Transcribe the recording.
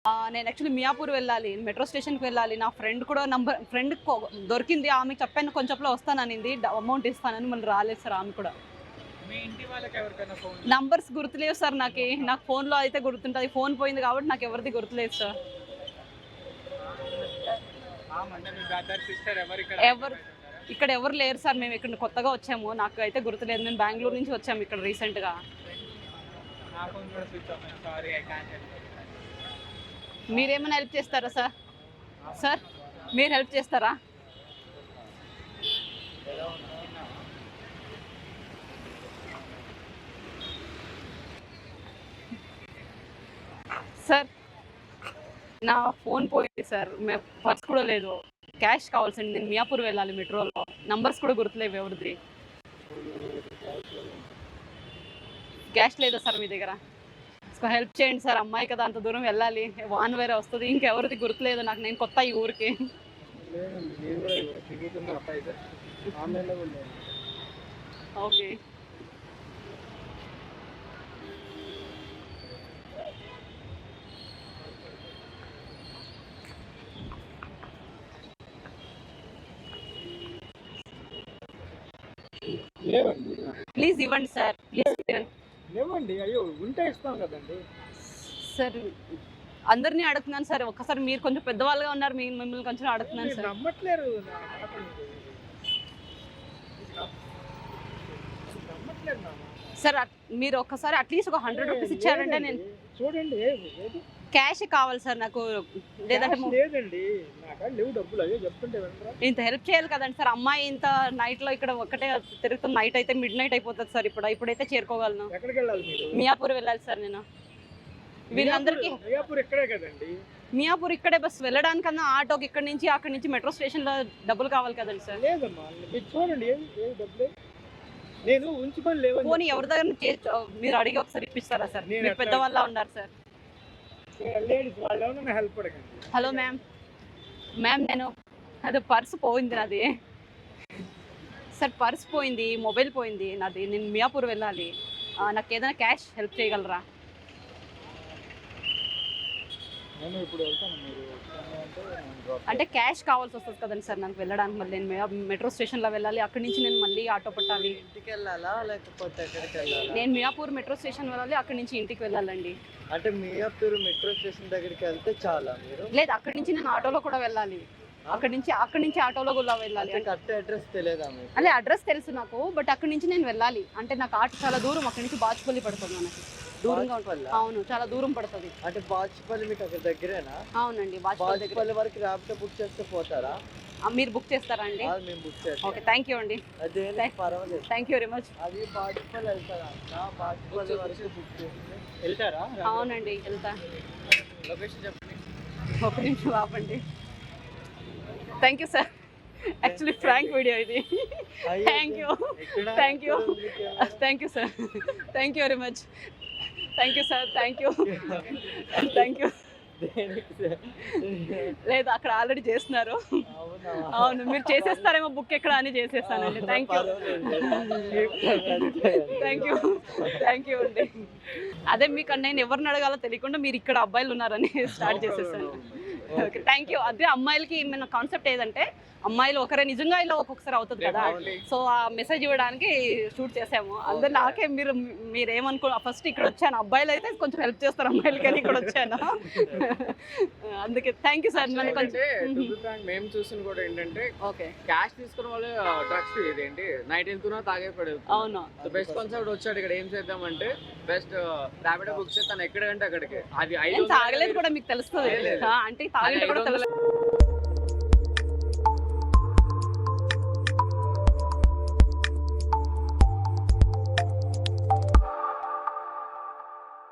నేను యాక్చువల్లీ మియాపూర్ వెళ్ళాలి, మెట్రో స్టేషన్కి వెళ్ళాలి. నా ఫ్రెండ్ దొరికింది, ఆమె చెప్పాను కొంచెంలో వస్తాననింది, అమౌంట్ ఇస్తానని, మళ్ళీ రాలేదు సార్. ఆమె కూడా నంబర్స్ గుర్తులేవు సార్. నాకు ఫోన్లో అయితే గుర్తుంటుంది, ఫోన్ పోయింది కాబట్టి నాకు ఎవరిది గుర్తులేదు సార్. ఇక్కడ ఎవరు లేరు సార్. మేము ఇక్కడ కొత్తగా వచ్చాము, నాకు అయితే గుర్తులేదు. మేము బెంగళూరు నుంచి వచ్చాము ఇక్కడ రీసెంట్గా. మీరేమైనా హెల్ప్ చేస్తారా సార్? సార్ మీరు హెల్ప్ చేస్తారా? సార్ నా ఫోన్ పోయింది సార్, పర్స్ కూడా లేదు, క్యాష్ కావాల్సింది. నేను మియాపూర్ వెళ్ళాలి మెట్రోలో, నంబర్స్ కూడా గుర్తులేవు ఎవరిది. క్యాష్ లేదా సార్ మీ దగ్గర? హెల్ప్ చేయండి సార్, అమ్మాయి కదా, అంత దూరం వెళ్ళాలి, వాన్ వేరే వస్తుంది, ఇంకెవరిది గుర్తులేదు నాకు. నేను కొత్త ఈ ఊరికి. ఓకే ప్లీజ్ ఇవ్వండి సార్, ప్లీజ్ ఇవ్వండి. అయ్యో ఉంటే ఇస్తాం కదండి సార్. అందరినీ అడుగుతున్నాను సార్, ఒక్కసారి మీరు కొంచెం పెద్దవాళ్ళుగా ఉన్నారు, మిమ్మల్ని కొంచెం అడుగుతున్నాను సార్. నమ్మట్లేరు సార్. మీరు ఒక్కసారి అట్లీస్ట్ ఒక 100 రూపీస్ ఇచ్చారంటే నేను చూడండి. క్యాష్ కావాలి సార్ నాకు, లేదంటే లేదండి నాకు లేవు డబ్బులు. అయ్యో చెప్తుంటే ఇంత హెల్ప్ చేయాలి కదండి సార్. అమ్మాయి ఇంత నైట్లో ఇక్కడ ఒక్కటే తిరుగుతుంది, నైట్ అయితే మిడ్ నైట్ అయిపోతుంది సార్. ఇప్పుడైతే చేరుకోగలను. ఎక్కడికి వెళ్ళాలి మీరు? మియాపూర్ వెళ్ళాలి సార్ నేను. వీళ్ళందరికీ మియాపూర్ ఇక్కడే కదండి. మియాపూర్ ఇక్కడే, బస్ వెళ్ళడానికన్నా అక్కడి నుంచి మెట్రో స్టేషన్లో డబ్బులు కావాలి కదండి సార్. లేదమ్మా చూడండి, ఏమి డబ్బులు నేను ఉంచుకొని లేవు. పోనీ ఎవరి దగ్గర మీరు అడిగి ఒకసారి ఇప్పిస్తారా సార్? మీరు పెద్దవాళ్ళ ఉన్నారు సార్. లేడీస్ వాళ్ళు హెల్ప్ అడగండి. హలో మ్యామ్, నేను అది పర్స్ పోయింది నాది సార్. పర్స్ పోయింది, మొబైల్ పోయింది నాది. నేను మియాపూర్ వెళ్ళాలి, నాకు ఏదైనా క్యాష్ హెల్ప్ చేయగలరా? అంటే క్యాష్ కావాల్సి వస్తుంది కదండి సార్ నాకు వెళ్ళడానికి. మళ్ళీ నేను మెట్రో స్టేషన్లో వెళ్ళాలి, అక్కడి నుంచి నేను మళ్ళీ ఆటో పట్టాలి. ఇంటికి వెళ్ళాలా లేకపోతే ఎక్కడికి వెళ్ళాలా? నేను మియాపూర్ మెట్రో స్టేషన్ వెళ్ళాలి, అక్కడి నుంచి ఇంటికి వెళ్ళాలండి. అంటే మియాపూర్ మెట్రో స్టేషన్ దగ్గరికి వెళ్తే చాలా మీరు? లేదు, అక్కడి నుంచి నేను ఆటోలో కూడా వెళ్ళాలి, అక్కడి నుంచి ఆటోలో కూడా వెళ్ళాలి. కరెక్ట్ అడ్రస్ తెలియదా మీకు? అదే అడ్రస్ తెలుసు నాకు, బట్ అక్కడి నుంచి నేను వెళ్ళాలి. అంటే నాకు ఆటో చాలా దూరం, అక్కడి నుంచి బాచుపల్లి పడుతుంది మనకి, దూరంగా ఉంటుంది. అవును, చాలా దూరం పడుతుంది. అంటే బాచుపల్లి మీకు అక్కడ దగ్గరేనా? అవునండి, బాచుపల్లి వరకు ర్యాపిడో బుక్ చేస్తే పోతారా? మీరు బుక్ చేస్తారా అండి? మేము బుక్ చేస్తాం. ఓకే, థ్యాంక్ యూ అండి. అదే పర్వాలేదు, థ్యాంక్ యూ వెరీ మచ్. అది బాచుపల్లి వెళ్తారా? బాచుపల్లి వరకు బుక్ చేస్తే వెళ్తారా? అవునండి, వెళ్తా. లొకేషన్ చెప్పండి. ఒక నిమిషం ఆపండి. Thank you sir, actually frank video ఇది. Thank you sir, thank you very much. Thank you sir, thank you. లేదు, అక్కడ ఆల్రెడీ చేస్తున్నారు. అవును, మీరు చేసేస్తారేమో బుక్ ఎక్కడ అని చేసేస్తానండి. థ్యాంక్ యూ అండి. అదే మీకు నేను ఎవరిని అడగాలో తెలియకుండా మీరు ఇక్కడ అబ్బాయిలు ఉన్నారని స్టార్ట్ చేసేసాను. Okay, thank you. అదే అమ్మాయిలకి మన కాన్సెప్ట్ ఏదంటే, అమ్మాయిలు ఒకరే నిజంగా ఇలా ఒక్కొక్కసారి అవుతుంది కదా, సో ఆ మెసేజ్ ఇవ్వడానికి షూట్ చేసాము. అందరు నాకే మీరు ఏమనుకో, ఫస్ట్ ఇక్కడ వచ్చాను, అబ్బాయిలు అయితే కొంచెం హెల్ప్ చేస్తారు అమ్మాయిలకి అని ఇక్కడ వచ్చాను. అందుకే థ్యాంక్ యూ సార్. మేము చూసిన కూడా ఏంటంటే, ఓకే, క్యాష్ తీసుకున్న వాళ్ళు డ్రగ్స్ ఇదేంటి నైట్ వెళ్తున్నా తాగే పడేది. అవును, బెస్ట్ కాన్సెప్ట్ వచ్చాడు ఇక్కడ. ఏం చేద్దామంటే బెస్ట్ ర్యాపిడో బుక్ చేస్తాను ఎక్కడికంటే అక్కడికి. అది తాగలేదు కూడా మీకు తెలుస్తుంది అంటే, తాగలేదు కూడా తెలుసు.